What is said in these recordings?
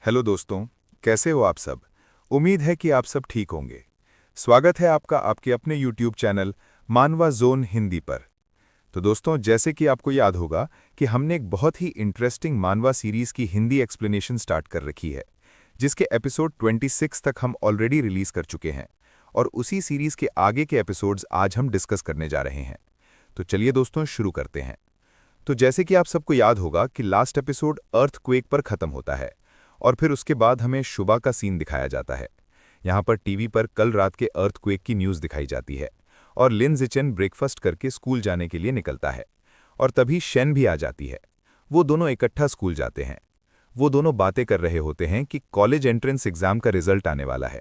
Hello दोस्तों, कैसे हो आप सब। उम्मीद है कि आप सब ठीक होंगे। स्वागत है आपका आपके अपने यूट्यूब चैनल मानवा जोन हिंदी पर। तो दोस्तों, जैसे कि आपको याद होगा कि हमने एक बहुत ही इंटरेस्टिंग मानवा सीरीज की हिंदी एक्सप्लेनेशन स्टार्ट कर रखी है, जिसके एपिसोड 26 तक हम ऑलरेडी रिलीज कर चुके हैं और उसी सीरीज के आगे के एपिसोड्स आज हम डिस्कस करने जा रहे हैं। तो चलिए दोस्तों, शुरू करते हैं। तो जैसे कि आप सबको याद होगा कि लास्ट एपिसोड अर्थक्वेक पर खत्म होता है और फिर उसके बाद हमें शुभा का सीन दिखाया जाता है। यहाँ पर टीवी पर कल रात के अर्थक्वेक की न्यूज़ दिखाई जाती है और लिन जिचेन ब्रेकफास्ट करके स्कूल जाने के लिए निकलता है और तभी शेन भी आ जाती है। वो दोनों इकट्ठा स्कूल जाते हैं। वो दोनों बातें कर रहे होते हैं कि कॉलेज एंट्रेंस एग्जाम का रिजल्ट आने वाला है।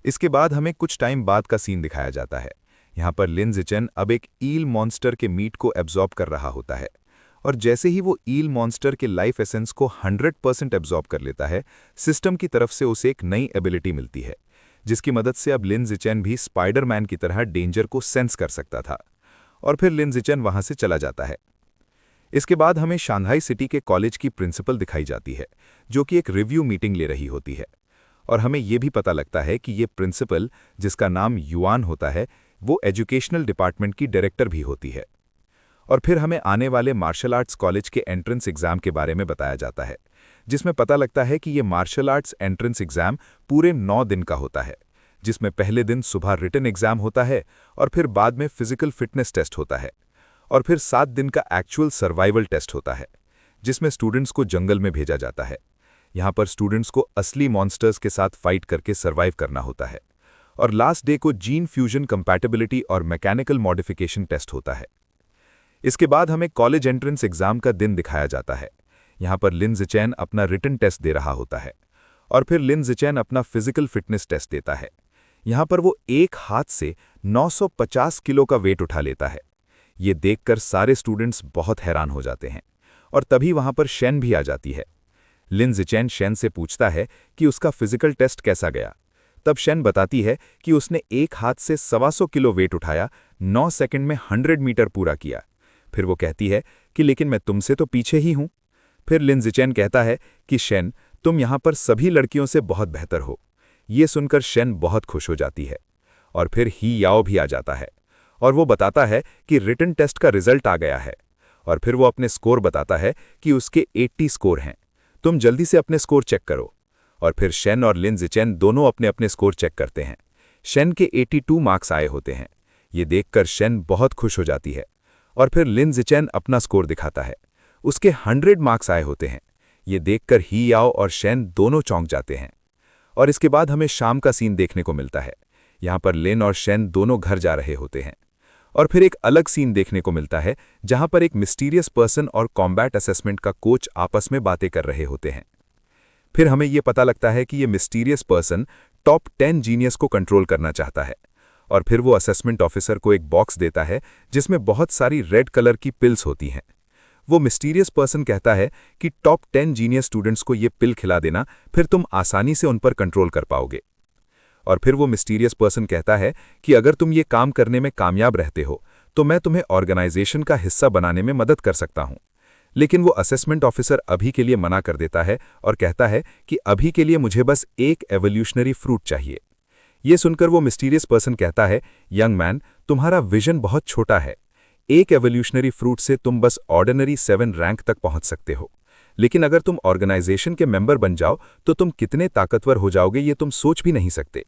इसके बाद हमें कुछ टाइम बाद का सीन दिखाया जाता है। यहाँ पर लिन जिचेन अब एक ईल मॉन्स्टर के मीट को एब्जॉर्ब कर रहा होता है और जैसे ही वो ईल मॉन्स्टर के लाइफ एसेंस को 100% एब्जॉर्ब कर लेता है, सिस्टम की तरफ से उसे एक नई एबिलिटी मिलती है, जिसकी मदद से अब लिन जिचेन भी स्पाइडरमैन की तरह डेंजर को सेंस कर सकता था। और फिर लिन जिचेन वहां से चला जाता है। इसके बाद हमें शांघाई सिटी के कॉलेज की प्रिंसिपल दिखाई जाती है, जो कि एक रिव्यू मीटिंग ले रही होती है। और हमें यह भी पता लगता है कि ये प्रिंसिपल, जिसका नाम युआन होता है, वो एजुकेशनल डिपार्टमेंट की डायरेक्टर भी होती है। और फिर हमें आने वाले मार्शल आर्ट्स कॉलेज के एंट्रेंस एग्जाम के बारे में बताया जाता है, जिसमें पता लगता है कि ये मार्शल आर्ट्स एंट्रेंस एग्जाम पूरे 9 दिन का होता है, जिसमें पहले दिन सुबह रिटन एग्जाम होता है और फिर बाद में फिजिकल फिटनेस टेस्ट होता है और फिर 7 दिन का एक्चुअल सर्वाइवल टेस्ट होता है, जिसमें स्टूडेंट्स को जंगल में भेजा जाता है। यहाँ पर स्टूडेंट्स को असली मॉन्स्टर्स के साथ फाइट करके सर्वाइव करना होता है और लास्ट डे को जीन फ्यूजन कंपैटिबिलिटी और मैकेनिकल मॉडिफिकेशन टेस्ट होता है। इसके बाद हमें कॉलेज एंट्रेंस एग्जाम का दिन दिखाया जाता है। यहाँ पर लिन जिचेन अपना रिटन टेस्ट दे रहा होता है और फिर लिन जिचेन अपना फिजिकल फिटनेस टेस्ट देता है। यहाँ पर वो एक हाथ से 950 किलो का वेट उठा लेता है। ये देखकर सारे स्टूडेंट्स बहुत हैरान हो जाते हैं और तभी वहाँ पर शेन भी आ जाती है। लिन जिचेन शेन से पूछता है कि उसका फिजिकल टेस्ट कैसा गया। तब शेन बताती है कि उसने एक हाथ से 125 किलो वेट उठाया, 9 सेकंड में 100 मीटर पूरा किया। फिर वो कहती है कि लेकिन मैं तुमसे तो पीछे ही हूं। फिर लिन जिचेन कहता है कि शेन, तुम यहां पर सभी लड़कियों से बहुत बेहतर हो। ये सुनकर शेन बहुत खुश हो जाती है और फिर ही याओ भी आ जाता है और वो बताता है कि रिटन टेस्ट का रिजल्ट आ गया है और फिर वो अपने स्कोर बताता है कि उसके 80 स्कोर हैं। तुम जल्दी से अपने स्कोर चेक करो। और फिर शेन और लिन जिचेन दोनों अपने अपने स्कोर चेक करते हैं। शेन के 82 मार्क्स आए होते हैं। ये देखकर शेन बहुत खुश हो जाती है और फिर लिन जिचेन अपना स्कोर दिखाता है। उसके 100 मार्क्स आए होते हैं। ये देखकर ही याओ और शेन दोनों चौंक जाते हैं। और इसके बाद हमें शाम का सीन देखने को मिलता है। यहाँ पर लिन और शेन दोनों घर जा रहे होते हैं और फिर एक अलग सीन देखने को मिलता है, जहाँ पर एक मिस्टीरियस पर्सन और कॉम्बैट असेसमेंट का कोच आपस में बातें कर रहे होते हैं। फिर हमें यह पता लगता है कि ये मिस्टीरियस पर्सन टॉप 10 जीनियस को कंट्रोल करना चाहता है और फिर वो असेसमेंट ऑफिसर को एक बॉक्स देता है, जिसमें बहुत सारी रेड कलर की पिल्स होती हैं। वो मिस्टीरियस पर्सन कहता है कि टॉप 10 जीनियस स्टूडेंट्स को ये पिल खिला देना, फिर तुम आसानी से उन पर कंट्रोल कर पाओगे। और फिर वो मिस्टीरियस पर्सन कहता है कि अगर तुम ये काम करने में कामयाब रहते हो तो मैं तुम्हें ऑर्गेनाइजेशन का हिस्सा बनाने में मदद कर सकता हूं। लेकिन वो असेसमेंट ऑफिसर अभी के लिए मना कर देता है और कहता है कि अभी के लिए मुझे बस एक एवोल्यूशनरी फ्रूट चाहिए। ये सुनकर वो मिस्टीरियस पर्सन कहता है, यंग मैन, तुम्हारा विजन बहुत छोटा है। एक एवोल्यूशनरी फ्रूट से तुम बस ऑर्डिनरी 7 रैंक तक पहुंच सकते हो, लेकिन अगर तुम ऑर्गेनाइजेशन के मेंबर बन जाओ तो तुम कितने ताकतवर हो जाओगे ये तुम सोच भी नहीं सकते।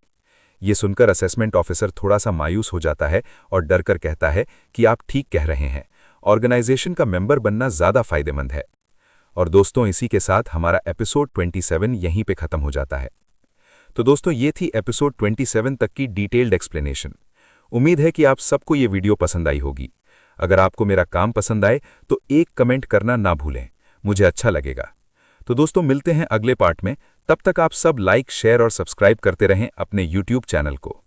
ये सुनकर असेसमेंट ऑफिसर थोड़ा सा मायूस हो जाता है और डर कर कहता है कि आप ठीक कह रहे हैं, ऑर्गेनाइजेशन का मेंबर बनना ज़्यादा फायदेमंद है। और दोस्तों, इसी के साथ हमारा एपिसोड 27 यहीं पे खत्म हो जाता है। तो दोस्तों, ये थी एपिसोड 27 तक की डिटेल्ड एक्सप्लेनेशन। उम्मीद है कि आप सबको ये वीडियो पसंद आई होगी। अगर आपको मेरा काम पसंद आए तो एक कमेंट करना ना भूलें, मुझे अच्छा लगेगा। तो दोस्तों, मिलते हैं अगले पार्ट में। तब तक आप सब लाइक, शेयर और सब्सक्राइब करते रहें अपने यूट्यूब चैनल को।